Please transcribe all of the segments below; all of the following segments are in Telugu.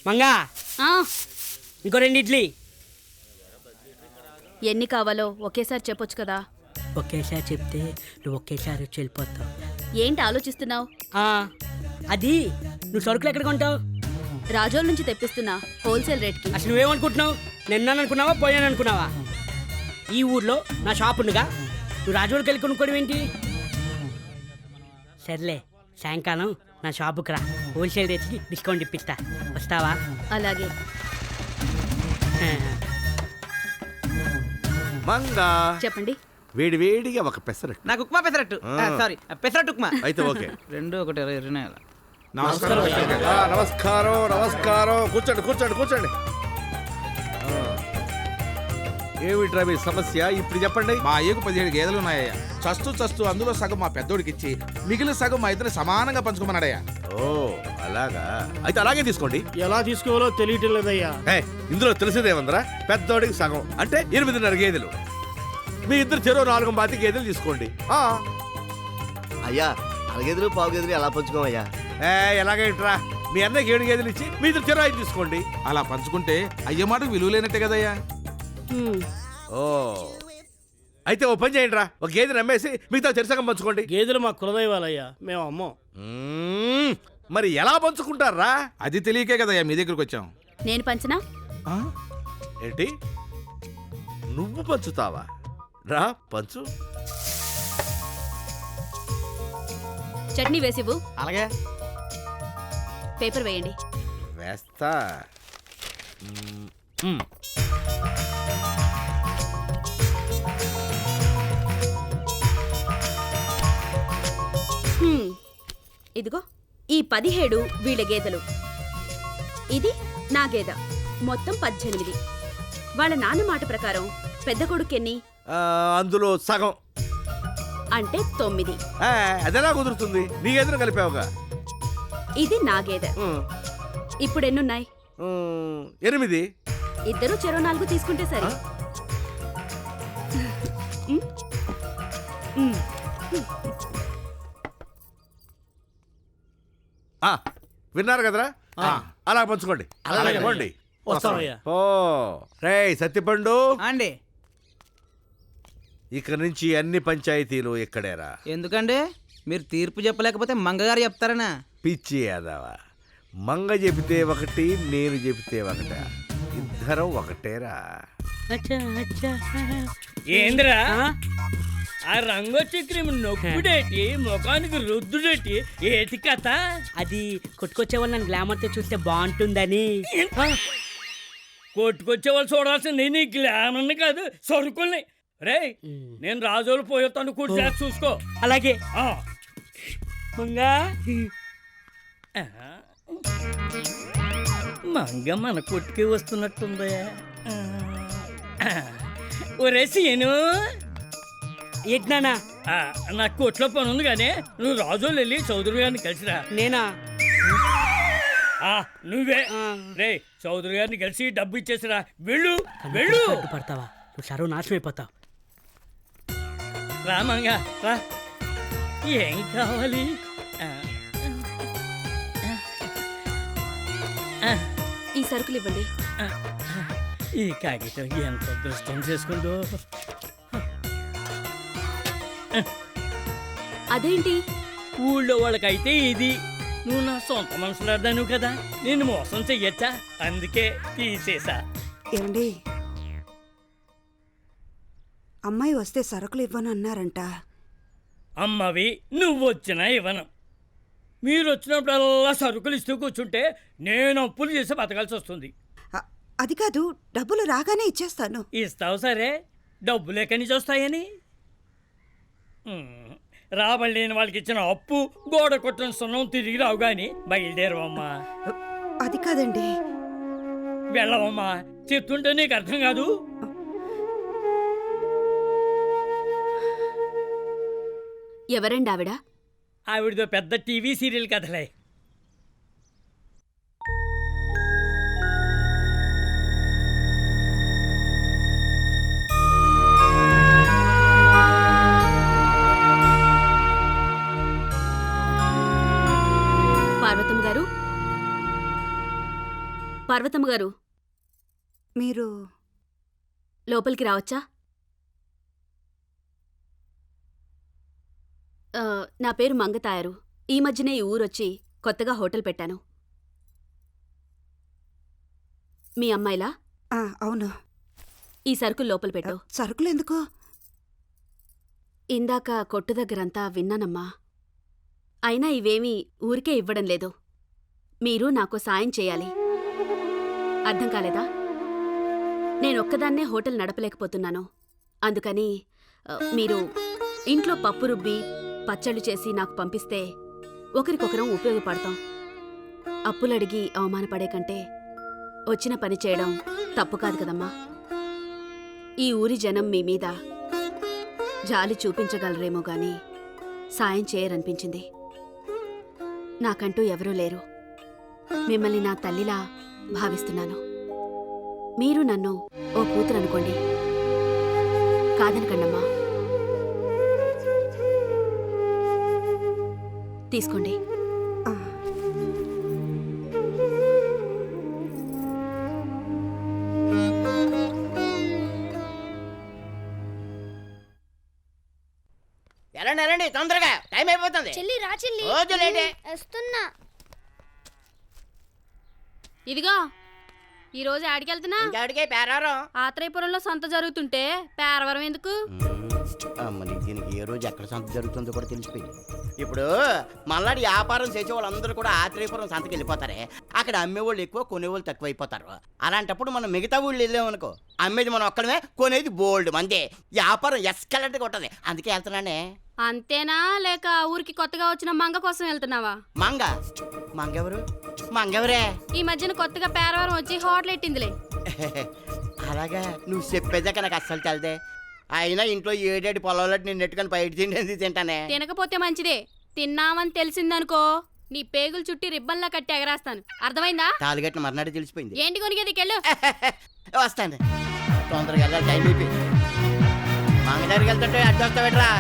మంగా ఆ, ఇంకో 2 ఇడ్లీ. ఎన్ని కావాలో ఒకేసారి చెప్పొచ్చు కదా. ఒకేసారి చెప్తే నువ్వు ఒకేసారి వచ్చి వెళ్ళిపోతావు. ఏంటి ఆలోచిస్తున్నావు? అది నువ్వు సరుకులు ఎక్కడ కొంటావు? రాజోల నుంచి తెప్పిస్తున్నా, హోల్సేల్ రేట్కి. అసలు నువ్వేమనుకుంటున్నావు? నిన్నాను అనుకున్నావా, పోయాను అనుకున్నావా? ఈ ఊర్లో నా షాప్ ఉందిగా, నువ్వు రాజోడికి వెళ్ళి కొనుక్కోవడం ఏంటి? సర్లే, సాయంకాలం నా షాపుకి రా, హోల్సేల్ రేట్కి డిస్కౌంట్ ఇప్పిస్తా. వస్తావా? అలాగే. మంగా చెప్పండి. వేడి వేడిగా ఒక పెసరట్టు. నాకు ఉప్మా పెసరట్టు. సారీ, పెసరట్టు ఉప్మా. అయితే ఓకే. 2 1 20 నమస్కారం నమస్కారం. కూర్చోండి కూర్చోండి కూర్చోండి. ఏమిట్రా మీ సమస్య ఇప్పుడు చెప్పండి. మా అయ్యకు 17 గేదెలు ఉన్నాయ్యా. చస్తూ అందులో సగం మా పెద్దోడికి ఇచ్చి మిగిలిన సగం మా ఇద్దరు సమానంగా పంచుకోమన్నాడయ్యా. ఓ అలాగా, అయితే అలాగే తీసుకోండి. ఎలా తీసుకోవాలో తెలియటం లేదయ్యా. ఇందులో తెలిసేదేమందరా, పెద్దోడికి సగం అంటే 8.5 గేదెలు. మీ ఇద్దరు చెరో 4 బాతి గేదెలు తీసుకోండి. అయ్యా, అరగెదురు పావు గెదురు ఎలా పంచుకోమయ్యా? ఎలాగేంట్రా, మీ అన్నకి 7 గేదెలు ఇచ్చి మీ ఇద్దరు చెరో 5 తీసుకోండి. అలా పంచుకుంటే అయ్య మాట విలువ లేనట్టే కదయ్యా. ఓ అయితే ఓ పని చేయండి రా, ఒక గేదెని అమ్మేసి మిగతా చెరసగం పంచుకోండి. గేదెలు మా కులదైవాలయ్యా, మేము అమ్మం. మరి ఎలా పంచుకుంటారా? అది తెలియకే కదయ్యా మీ దగ్గరకు వచ్చాం. నేను పంచనా? ఏంటి, నువ్వు పంచుతావా? రా పంచు. చట్నీ వేసివ్వు. అలాగే. పేపర్ వేయండి. వేస్తా. ఇదిగో ఈ 17 వీళ్ళ గేదెలు, ఇది నా గేద, మొత్తం 18. వాళ్ళ నాన్న మాట ప్రకారం పెద్ద కొడుకెన్ని? అందులో సగం అంటే 9. అదెలా కుదురుతుంది? నీ గేదెను కలిపావుగా. ఇది నా గేదె. ఇప్పుడు ఎన్నున్నాయి? 8. ఇద్దరు చెరో 4 తీసుకుంటే సరే. విన్నారు కదరా, అలా పంచుకోండి. అలాగే పోండి. వస్తామయ్యా. ఓ రే సత్యపండు, అండి. ఇక నుంచి అన్ని పంచాయతీలు ఇక్కడేరా. ఎందుకండి? మీరు తీర్పు చెప్పలేకపోతే మంగగారు చెప్తారనా? పిచ్చి యాదవా, మంగ చెబితే ఒకటి, నేను చెబితే ఒకట, ఇద్దరం ఒకటేరా. ఏంద్రా ఆ రంగొచ్చి క్రీమ్ నొప్పుడేటి, ముఖానికి రుద్దుడేటి, ఏటి కథ? అది కొట్టుకొచ్చే వాళ్ళు నన్ను గ్లామర్తో చూస్తే బాగుంటుందని. కొట్టుకొచ్చే వాళ్ళు చూడాల్సింది నీ గ్లామర్ని కాదు, సరుకుల్ని. రే నేను రాజోలు పోయేతాను, కూడా చూసుకో. అలాగే. మంగా మంగ మన కొట్టుకి వస్తున్నట్టుందా? ఒరే సీను, ఏంటన్నా? నా కొట్లో పని ఉంది కానీ నువ్వు రాజోలు వెళ్ళి చౌదరి గారిని కలిసిరా. నేనా? నువ్వే. రే చౌదరి గారిని కలిసి డబ్బు ఇచ్చేసిరా. వెళ్ళు వెళ్ళు. పడతావా? నువ్వు సర్వ నాశనం అయిపోతావు. రామంగా రా. ఏం కావాలి? ఈ సరుకులు ఇవ్వండి. ఈ కాగితం ఎంత దృష్టం చేసుకుందో. అదేంటి? ఊళ్ళో వాళ్ళకైతే ఇది, నువ్వు నా సొంత మనసులాడ్డాను కదా, నేను మోసం చెయ్యొచ్చా? అందుకే తీసేసా. ఏమండి, అమ్మాయి వస్తే సరుకులు ఇవ్వను అన్నారంట. అమ్మవి నువ్వు వచ్చినా ఇవ్వను. మీరు వచ్చినప్పుడల్లా సరుకులు ఇస్తూ కూర్చుంటే నేను అప్పులు చేసి బతకాల్సి వస్తుంది. అది కాదు, డబ్బులు రాగానే ఇచ్చేస్తాను. ఇస్తావు సరే, డబ్బులు ఎక్కడి నుంచి వస్తాయని? రాబడలేని వాళ్ళకి ఇచ్చిన అప్పు, గోడ కొట్టిన సున్నం తిరిగి రావు గాని బయలుదేరవమ్మా. అది కాదండి. వెళ్ళవమ్మా, చెప్తుంటే నీకు అర్థం కాదు. ఎవరండి ఆవిడ? ఆవిడతో పెద్ద టీవీ సీరియల్ కథలే. పార్వతమ్మ గారు, పార్వతమ్మ గారు మీరు లోపలికి రావచ్చా? నా పేరు మంగతాయారు. ఈ మధ్యనే ఈ ఊరొచ్చి కొత్తగా హోటల్ పెట్టాను. మీ అమ్మాయిలా? అవును. ఈ సరుకులు లోపల పెట్టు. సరుకులు ఎందుకు? ఇందాక కొట్టు దగ్గరంతా విన్నానమ్మా. అయినా ఇవేమీ ఊరికే ఇవ్వడం లేదు. మీరు నాకు సాయం చేయాలి. అర్థం కాలేదా? నేనొక్కదాన్నే హోటల్ నడపలేకపోతున్నాను. అందుకని మీరు ఇంట్లో పప్పు రుబ్బి పచ్చళ్ళు చేసి నాకు పంపిస్తే ఒకరికొకరం ఉపయోగపడతాం. అప్పులడిగి అవమానపడే కంటే వచ్చిన పని చేయడం తప్పు కాదు కదమ్మా. ఈ ఊరి జనం మీ మీద జాలి చూపించగలరేమో గాని సాయం చేయరనిపించింది. నాకంటూ ఎవరూ లేరు. మిమ్మల్ని నా తల్లిలా భావిస్తున్నాను. మీరు నన్ను ఓ కూతురు అనుకోండి. కాదనకండమ్మా. తీసుకోండి. ఎరండి తొందరగా, టైం అయిపోతుంది. చెల్లి రా చెల్లి. రోజు లేటే. వస్తున్నా. ఇదిగో ఈరోజు ఆడికెళ్తున్నా. ఇంకాడికే పేరారం. ఆత్రేయపురంలో సంత జరుగుతుంటే పేరవరం ఎందుకు? అమ్మని దీనికి ఏ రోజు ఎక్కడ సంత జరుగుతుందో కూడా తెలిసిపోయింది. ఇప్పుడు మళ్ళీ వ్యాపారం చేసే వాళ్ళందరూ కూడా ఆత్రేయపురం సంతకి వెళ్ళిపోతారే. అక్కడ అమ్మేవాళ్ళు ఎక్కువ, కొనేవాళ్ళు తక్కువ అయిపోతారు. అలాంటప్పుడు మనం మిగతా ఊళ్ళు వెళ్ళామనుకో, అమ్మేది మనం ఒక్కడమే, కొనేది బోల్డ్ మందే. వ్యాపారం ఎస్కలెంట్గా ఉంటుంది. అందుకే వెళ్తున్నానే. అంతేనా లేక ఊరికి కొత్తగా వచ్చిన మంగ కోసం వెళ్తున్నావా? మంగెవరు? మంగెవరే? ఈ మధ్యన కొత్తగా పేరవరం వచ్చి హోటల్ ఎట్టిందిలే. అలాగా? నువ్వు చెప్పేదాకా నాకు అస్సలు తెలదే. అయినా ఇంట్లో ఏడేడు పొలంలో నేను నెట్టుకొని బయట తింటానే. తినకపోతే మంచిదే. తిన్నామని తెలిసిందనుకో నీ పేగులు చుట్టి రిబ్బన్లా కట్టి ఎగరాస్తాను. అర్థమైందా? తాలిగట్టిన మర్నాడు తెలిసిపోయింది. ఏంటి కొనిగేది కెళ్ళు. వస్తాను. తొందరగా వెళ్ళాలి, టైం అయిపోయింది. మంగ దగ్గరికి వెళ్తుంటే అడ్డు వస్తావేట్రా?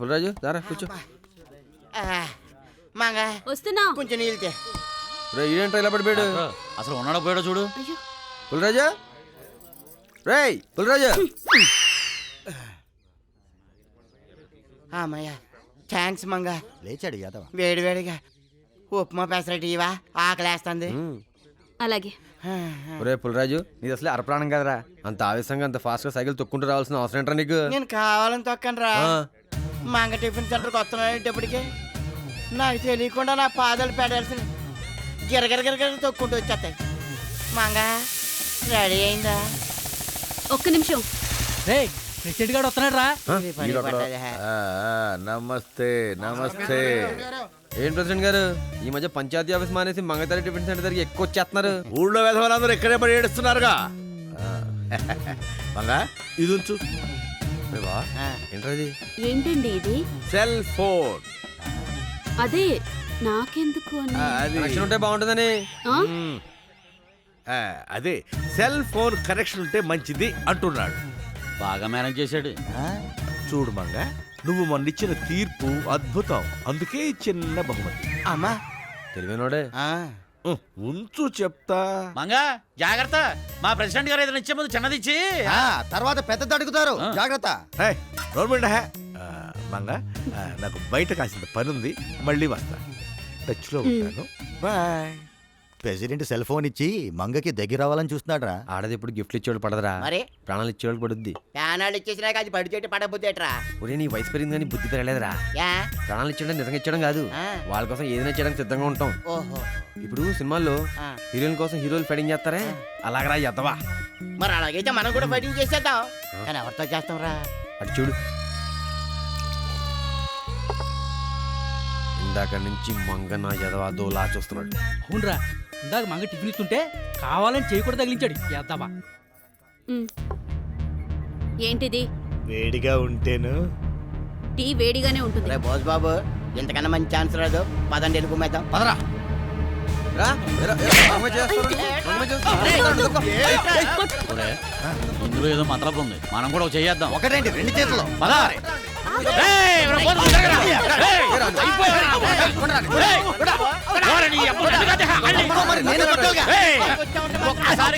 పుల్లరాజు దారా కూర్చో. మంగ వస్తున్నా. కొంచెం నీళ్ళతే. ఏంటో ఇలా పడిపోయాడు? అసలు ఉన్నాడో పోయాడో చూడు. పుల్లరాజు, రేయ్ పుల్లరాజు. అమ్మయ్య, థ్యాంక్స్ మంగ. లేచాడు యాదవ. వేడివేడిగా ఉప్మా పెసరట్టు ఇవా, ఆకలేస్తుంది. అలాగే. రే పుల్లరాజు, నీది అసలే అరప్రాణం కదరా. అంత ఆవేశంగా అంత ఫాస్ట్ గా సైకిల్ తొక్కుంటూ రావాల్సిన అవసరం ఏంట్రా నీకు? నేను కావాలని తొక్కను రా. మంగ టిఫిన్ సెంటర్కి వస్తున్నాడేటప్పటికి నాకు తెలియకుండా నా పాదాలు పెడాల్సిన గిరగిరగిరగిర తొక్కుంటూ వచ్చేస్తాయి. మంగ రెడీ అయిందా? ఒక్క నిమిషం. ప్రెసిడెంట్ గారు వస్తున్నాడు రా. నమస్తే నమస్తే. ఏం ప్రెసిడెంట్ గారు, ఈ మధ్య పంచాయతీ ఆఫీస్ మానేసి మంగతారి టిఫిన్ సెంటర్ దగ్గరికి ఎక్కువ వచ్చేస్తున్నారు. ఊళ్ళో వేధవాళ్ళందరూ ఇక్కడే పడి ఏడుస్తున్నారుగా. మంగా ఇది ఉంచు. ఏంటది? ఏంటండి ఇది? Cell phone. అదే నాకెందుకు అని. కనెక్షన్ ఉంటే బాగుంటుందని. అదే సెల్ ఫోన్ కనెక్షన్ ఉంటే మంచిది అంటున్నాడు. బాగా మేనేజ్ చేశాడు. చూడు మంగ, నువ్వు మొన్నిచ్చిన తీర్పు అద్భుతం. అందుకే ఈ చిన్న బహుమతి. అమ్మా తెలివినోడే. ఉంచు చెప్తా. మంగా జాగ్రత్త. మా ప్రెసిడెంట్ గారు ఏదైనా ఇచ్చే ముందు చిన్నది ఇచ్చి తర్వాత పెద్దది అడుగుతారు. జాగ్రత్త. గవర్నమెంట్ మంగ, నాకు బయట కాసిన పని ఉంది, మళ్ళీ వస్తా. టచ్ లో ఉంటాను. బాయ్. ప్రెసిడెంట్ సెల్ ఫోన్ ఇచ్చి మంగకి దగ్గర అవ్వాలని చూస్తున్నాడ్రా. ఆడది ఇప్పుడు గిఫ్ట్లు ఇచ్చేవాడు పడదరా, మరి ప్రాణాలు ఇచ్చేవాడు పడుద్ది. ప్యానాలు ఇచ్చేసినాక అది పడి చెట్టు పడబోతేట్రా? ఒరే నీ వయసు పెరిగింది కానీ బుద్ధి పెరగలేదురా. యా? ప్రాణాలు ఇచ్చడం నిజంగా ఇచ్చడం కాదు. వాళ్ళ కోసం ఏదైనా చేయడానికి సిద్ధంగా ఉంటాం. ఓహో. ఇప్పుడు సినిమాల్లో హీరోయిన్ కోసం హీరోలు ఫైటింగ్ చేస్తారే, అలాగరా ఎద్దవా. మరి అలాగైతే మనం కూడా ఫైటింగ్ చేసేద్దాం. కానీ ఎవరితో చేస్తాం రా? అటు చూడు, ఇందాక నుంచి మంగ నా ఎదవా దోలా చూస్తున్నాడు. అవునరా, ఇందాక మంగ టిఫిన్ ఇస్తుంటే కావాలని చేయి కూడా తగిలించాడు. చేద్దామా? ఏంటిది? వేడిగా ఉంటేను. టీ వేడిగానే ఉంటుంది. రే బోస్ బాబు, ఇంతకన్నా మంచి ఛాన్స్ రాదు. పదండి వెళ్ళిపోమేద్దాం. పదరా. రా, ఎరా, మంగమ్మ చేస్తారు, మంగమ్మ చేస్తారు. ఇందులో ఏదో మతలబు ఉంది మనం కూడా చేద్దాం. ఒకటేంటి 2 చేతులు పదా ఒక్కసారి